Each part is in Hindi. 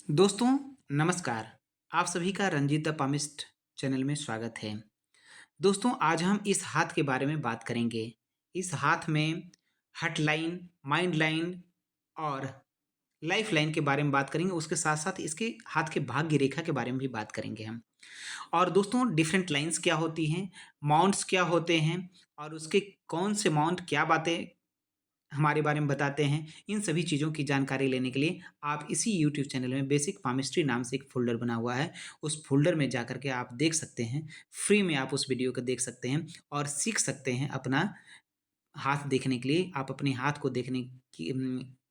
दोस्तों नमस्कार। आप सभी का रंजीत द पामिस्ट चैनल में स्वागत है। दोस्तों आज हम इस हाथ के बारे में बात करेंगे। इस हाथ में हर्ट लाइन, माइंड लाइन और लाइफ लाइन के बारे में बात करेंगे। उसके साथ-साथ इसके हाथ के भाग्य रेखा के बारे में भी बात करेंगे हम। और दोस्तों डिफरेंट लाइन्स क्या होती हैं, माउंट्स क्या होते हैं और उसके कौन से माउंट क्या बातें हमारे बारे में बताते हैं। इन सभी चीज़ों की जानकारी लेने के लिए आप इसी यूट्यूब चैनल में बेसिक पामिस्ट्री नाम से एक फ़ोल्डर बना हुआ है। उस फ़ोल्डर में जाकर के आप देख सकते हैं, फ्री में आप उस वीडियो को देख सकते हैं और सीख सकते हैं अपना हाथ देखने के लिए। आप अपने हाथ को देखने की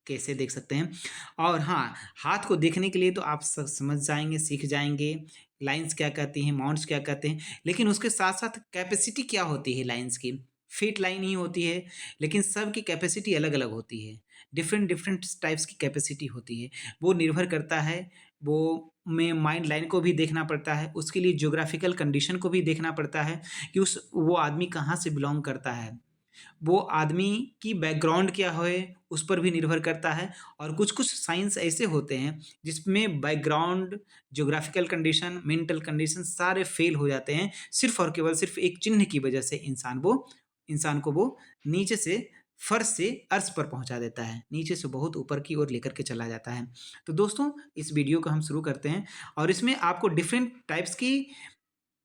कैसे देख सकते हैं। और हाँ, हाथ को देखने के लिए तो आप समझ जाएँगे, सीख जाएँगे, लाइन्स क्या कहती हैं, माउंट्स क्या कहते हैं। लेकिन उसके साथ-साथ कैपेसिटी क्या होती है लाइन्स की? फिट लाइन ही होती है, लेकिन सबकी कैपेसिटी अलग-अलग होती है। डिफरेंट डिफरेंट टाइप्स की कैपेसिटी होती है। वो निर्भर करता है, वो में माइंड लाइन को भी देखना पड़ता है, उसके लिए ज्योग्राफिकल कंडीशन को भी देखना पड़ता है कि वो आदमी कहाँ से बिलॉन्ग करता है। वो आदमी की बैकग्राउंड क्या है, उस पर भी निर्भर करता है। और कुछ-कुछ साइंस ऐसे होते हैं, जिसमें background, geographical condition, mental condition सारे फ़ेल हो जाते हैं, सिर्फ़ और केवल सिर्फ़ एक चिन्ह की वजह से इंसान को वो नीचे से फर्श से अर्श पर पहुँचा देता है, नीचे से बहुत ऊपर की ओर लेकर के चला जाता है। तो दोस्तों, इस वीडियो को हम शुरू करते हैं और इसमें आपको डिफरेंट टाइप्स की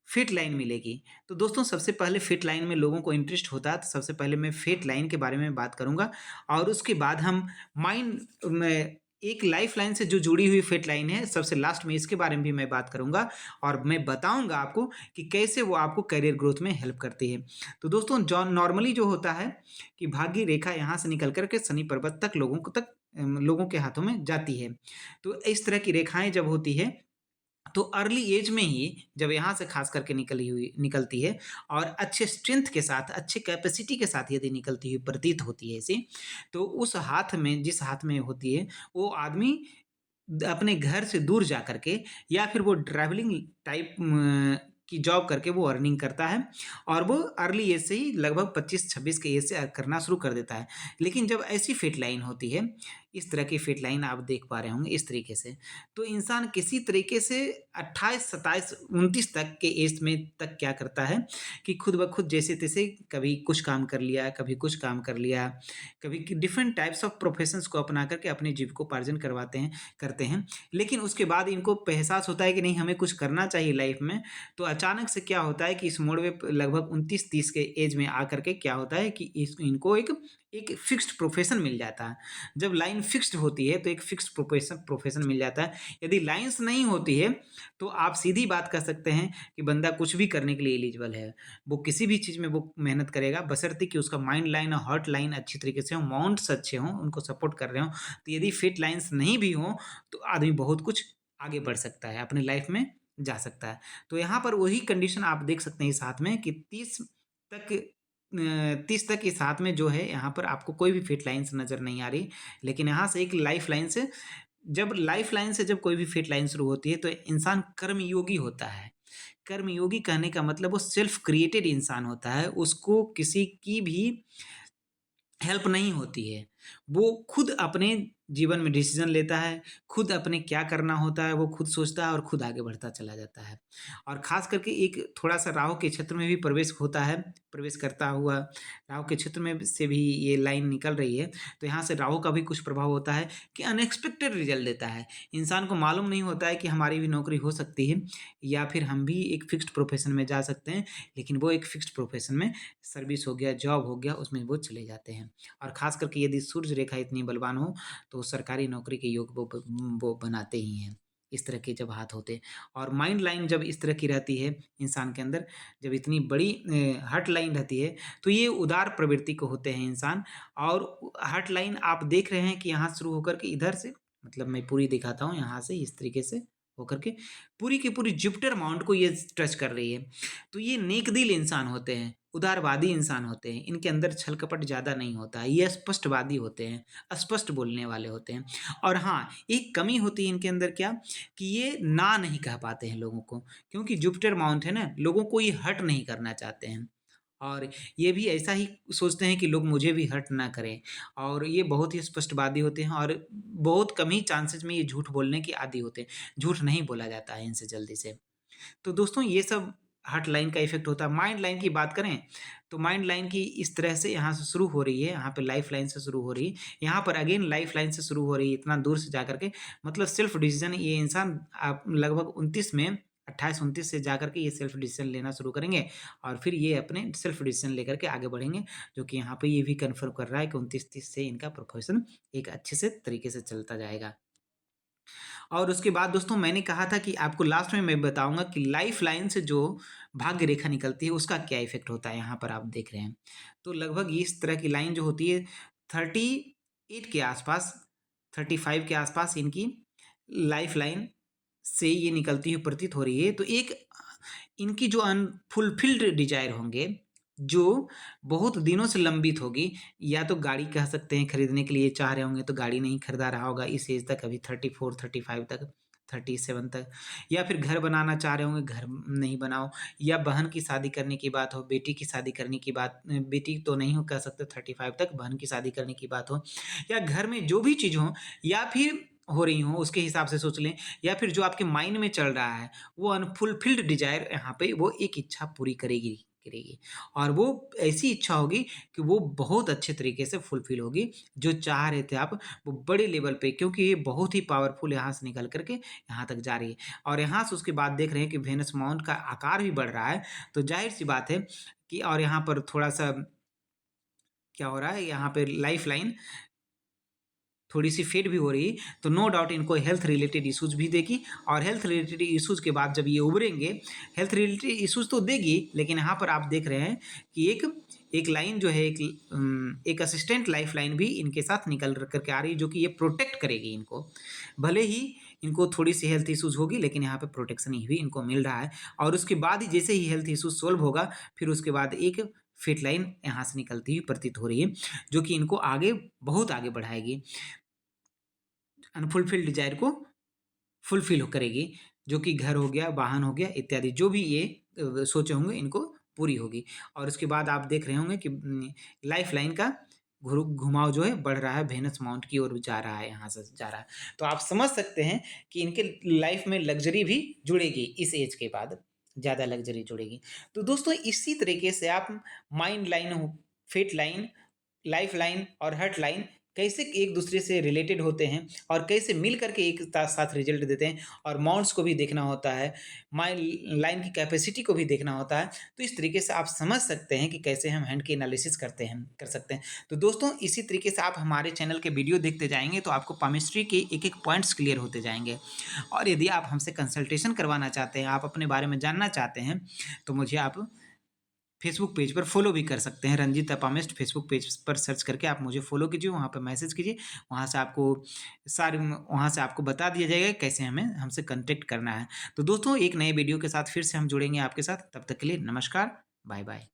फिट लाइन मिलेगी। तो दोस्तों सबसे पहले फिट लाइन में लोगों को इंटरेस्ट होता है, तो सबसे पहले मैं फिट लाइन के बारे में बात करूँगा और उसके बाद हम माइंड में एक लाइफ लाइन से जो जुड़ी हुई फिट लाइन है, सबसे लास्ट में इसके बारे में भी मैं बात करूँगा और मैं बताऊँगा आपको कि कैसे वो आपको करियर ग्रोथ में हेल्प करती है। तो दोस्तों नॉर्मली जो होता है कि भाग्य रेखा यहाँ से निकल कर के शनि पर्वत तक लोगों के हाथों में जाती है। तो इस तरह की रेखाएँ जब होती है तो अर्ली एज में ही जब यहाँ से खास करके निकलती है और अच्छे स्ट्रेंथ के साथ, अच्छे कैपेसिटी के साथ यदि निकलती हुई प्रतीत होती है ऐसे, तो उस हाथ में जिस हाथ में होती है, वो आदमी अपने घर से दूर जा कर के या फिर वो ट्रैवलिंग टाइप की जॉब करके वो अर्निंग करता है और वो अर्ली एज से ही लगभग 25-26 के एज से करना शुरू कर देता है। लेकिन जब ऐसी फिट लाइन होती है, इस तरह की फिट लाइन आप देख पा रहे होंगे इस तरीके से, तो इंसान किसी तरीके से 28, 27, 29 तक के एज में तक क्या करता है कि खुद ब खुद जैसे-तैसे कभी कुछ काम कर लिया, कभी कुछ काम कर लिया, कभी डिफरेंट टाइप्स ऑफ प्रोफेशंस को अपना करके अपने जीविकोपार्जन करते हैं। लेकिन उसके बाद इनको एहसास होता है कि नहीं हमें कुछ करना चाहिए लाइफ में, तो अचानक से क्या होता है कि इस मोड़ में लगभग 29-30 के एज में आकर के क्या होता है कि इनको एक एक फिक्स्ड प्रोफेशन मिल जाता है। जब लाइन फिक्स्ड होती है तो एक फिक्स्ड प्रोफेशन मिल जाता है। यदि लाइन्स नहीं होती है तो आप सीधी बात कर सकते हैं कि बंदा कुछ भी करने के लिए एलिजिबल है। वो किसी भी चीज़ में वो मेहनत करेगा बशर्ते कि उसका माइंड लाइन और हार्ट लाइन अच्छी तरीके से हो, माउंट्स अच्छे हों, उनको सपोर्ट कर रहे हों। तो यदि फिट लाइन्स नहीं भी हों तो आदमी बहुत कुछ आगे बढ़ सकता है, अपनी लाइफ में जा सकता है। तो यहाँ पर वही कंडीशन आप देख सकते हैं इस हाथ में कि 30 तक इस हाथ में जो है यहाँ पर आपको कोई भी फिट लाइन्स नज़र नहीं आ रही। लेकिन यहाँ से एक लाइफ लाइन से जब कोई भी फिट लाइन शुरू होती है तो इंसान कर्मयोगी होता है। कर्मयोगी कहने का मतलब वो सेल्फ क्रिएटेड इंसान होता है, उसको किसी की भी हेल्प नहीं होती है। वो खुद अपने जीवन में डिसीज़न लेता है, खुद अपने क्या करना होता है, वो खुद सोचता है और खुद आगे बढ़ता चला जाता है। और ख़ास करके एक थोड़ा-सा राहु के क्षेत्र में भी प्रवेश करता हुआ राहु के क्षेत्र में से भी ये लाइन निकल रही है, तो यहाँ से राहु का भी कुछ प्रभाव होता है कि अनएक्सपेक्टेड रिज़ल्ट देता है। इंसान को मालूम नहीं होता है कि हमारी भी नौकरी हो सकती है या फिर हम भी एक फ़िक्स्ड प्रोफ़ेशन में जा सकते हैं, लेकिन वो एक फ़िक्स्ड प्रोफ़ेशन में सर्विस हो गया, जॉब हो गया, उसमें वो चले जाते हैं। और ख़ास करके यदि सूर्य रेखा इतनी बलवान हो, तो सरकारी नौकरी के योग वो बनाते ही हैं। इस तरह के जब हाथ होते हैं और माइंड लाइन जब इस तरह की रहती है इंसान के अंदर, जब इतनी बड़ी हर्ट लाइन रहती है, तो ये उदार प्रवृत्ति के होते हैं इंसान। और हर्ट लाइन आप देख रहे हैं कि यहाँ शुरू होकर के इधर से मतलब मैं पूरी दिखाता हूँ यहाँ से इस तरीके से होकर के पूरी की पूरी जुपिटर माउंट को ये टच कर रही है। तो ये नेक दिल इंसान होते हैं, उदारवादी इंसान होते हैं, इनके अंदर छल कपट ज़्यादा नहीं होता है, ये स्पष्टवादी होते हैं, स्पष्ट बोलने वाले होते हैं। और हाँ, एक कमी होती है इनके अंदर क्या कि ये ना नहीं कह पाते हैं लोगों को, क्योंकि जुपिटर माउंट है ना, लोगों को ये हर्ट नहीं करना चाहते हैं। और ये भी ऐसा ही सोचते हैं कि लोग मुझे भी हर्ट ना करें और ये बहुत ही स्पष्टवादी होते हैं और बहुत कम ही चांसेस में ये झूठ बोलने के आदी होते हैं। झूठ नहीं बोला जाता है इनसे जल्दी से। तो दोस्तों ये सब हार्ट लाइन का इफ़ेक्ट होता है। माइंड लाइन की बात करें, तो माइंड लाइन की इस तरह से यहाँ से शुरू हो रही है, यहाँ पे लाइफ लाइन से शुरू हो रही है, यहाँ पर अगेन लाइफ लाइन से शुरू हो रही है इतना दूर से जाकर के मतलब सेल्फ डिसीज़न ये इंसान आप लगभग 29 में 28-29 से जाकर के ये सेल्फ डिसीज़न लेना शुरू करेंगे और फिर ये अपने सेल्फ डिसीज़न लेकर के आगे बढ़ेंगे, जो कि यहाँ पे ये भी कन्फर्म कर रहा है कि 29-30 से इनका प्रोफेशन एक अच्छे से तरीके से चलता जाएगा। और उसके बाद दोस्तों मैंने कहा था कि आपको लास्ट में मैं बताऊँगा कि लाइफ लाइन से जो भाग्य रेखा निकलती है उसका क्या इफ़ेक्ट होता है, यहाँ पर आप देख रहे हैं। तो लगभग इस तरह की लाइन जो होती है 38 के आसपास, 35 के आसपास इनकी लाइफ लाइन से ये निकलती हुई प्रतीत हो रही है। तो एक इनकी जो अनफुलफिल्ड डिज़ायर होंगे, जो बहुत दिनों से लंबित होगी, या तो गाड़ी कह सकते हैं खरीदने के लिए चाह रहे होंगे तो गाड़ी नहीं खरीदा रहा होगा इस एज तक अभी 34-35 तक, 37 तक, या फिर घर बनाना चाह रहे होंगे, घर नहीं बनाओ, या बहन की शादी करने की बात हो, बेटी की शादी करने की बात बेटी तो नहीं हो कह सकते 35 तक, बहन की शादी करने की बात हो, या घर में जो भी चीज़ हो या फिर हो रही हो उसके हिसाब से सोच लें, या फिर जो आपके माइंड में चल रहा है वो अनफुलफिल्ड डिज़ायर यहाँ पे वो एक इच्छा पूरी करेगी करेगी और वो ऐसी इच्छा होगी कि वो बहुत अच्छे तरीके से फुलफ़िल होगी, जो चाह रहे थे आप वो बड़े लेवल पे, क्योंकि ये बहुत ही पावरफुल यहाँ से निकल कर के यहाँ तक जा रही है और यहाँ से उसके बाद देख रहे हैं कि वेनस माउंट का आकार भी बढ़ रहा है, तो ज़ाहिर-सी बात है कि और यहाँ पर थोड़ा-सा क्या हो रहा है, यहाँ पे लाइफ़ लाइन थोड़ी-सी फेड भी हो रही है, तो नो डाउट इनको हेल्थ रिलेटेड इश्यूज़ भी देगी और हेल्थ रिलेटेड इश्यूज़ के बाद जब ये उभरेंगे, हेल्थ रिलेटेड इश्यूज़ तो देगी, लेकिन यहाँ पर आप देख रहे हैं कि एक एक लाइन जो है एक असिस्टेंट लाइफ लाइन भी इनके साथ निकल कर के आ रही है, जो कि ये प्रोटेक्ट करेगी इनको। भले ही इनको थोड़ी-सी हेल्थ इश्यूज़ होगी, लेकिन यहाँ पे प्रोटेक्शन ही भी इनको मिल रहा है और उसके बाद ही जैसे ही हेल्थ इश्यूज़ सॉल्व होगा, फिर उसके बाद एक फिट लाइन यहाँ से निकलती हुई प्रतीत हो रही है, जो कि इनको आगे बहुत आगे बढ़ाएगी। अनफुलफिल्ड डिज़ायर को फुलफिल करेगी, जो कि घर हो गया, वाहन हो गया इत्यादि जो भी ये सोचे होंगे इनको पूरी होगी और उसके बाद आप देख रहे होंगे कि लाइफ लाइन का घुमाव जो है बढ़ रहा है, वेनस माउंट की ओर जा रहा है, यहाँ से जा रहा है। तो आप समझ सकते हैं कि इनके लाइफ में लग्ज़री भी जुड़ेगी इस एज के बाद, ज़्यादा लग्ज़री जुड़ेगी। तो दोस्तों इसी तरीके से आप माइंड लाइन हो, फेट लाइन, लाइफ लाइन और हर्ट लाइन कैसे एक दूसरे से रिलेटेड होते हैं और कैसे मिल करके एक साथ रिजल्ट देते हैं और माउंट्स को भी देखना होता है, माइंड लाइन की कैपेसिटी को भी देखना होता है। तो इस तरीके से आप समझ सकते हैं कि कैसे हम हैंड की एनालिसिस कर सकते हैं। तो दोस्तों इसी तरीके से आप हमारे चैनल के वीडियो देखते जाएंगे तो आपको केमिस्ट्री के एक एक पॉइंट्स क्लियर होते जाएंगे और यदि आप हमसे कंसल्टेशन करवाना चाहते हैं, आप अपने बारे में जानना चाहते हैं, तो मुझे आप फेसबुक पेज पर फॉलो भी कर सकते हैं। रंजीत अपामिस्ट फेसबुक पेज पर सर्च करके आप मुझे फॉलो कीजिए, वहाँ पे मैसेज कीजिए। वहाँ से आपको बता दिया जाएगा कैसे हमें हमसे कॉन्टैक्ट करना है। तो दोस्तों एक नए वीडियो के साथ फिर से हम जुड़ेंगे आपके साथ। तब तक के लिए नमस्कार, बाय बाय।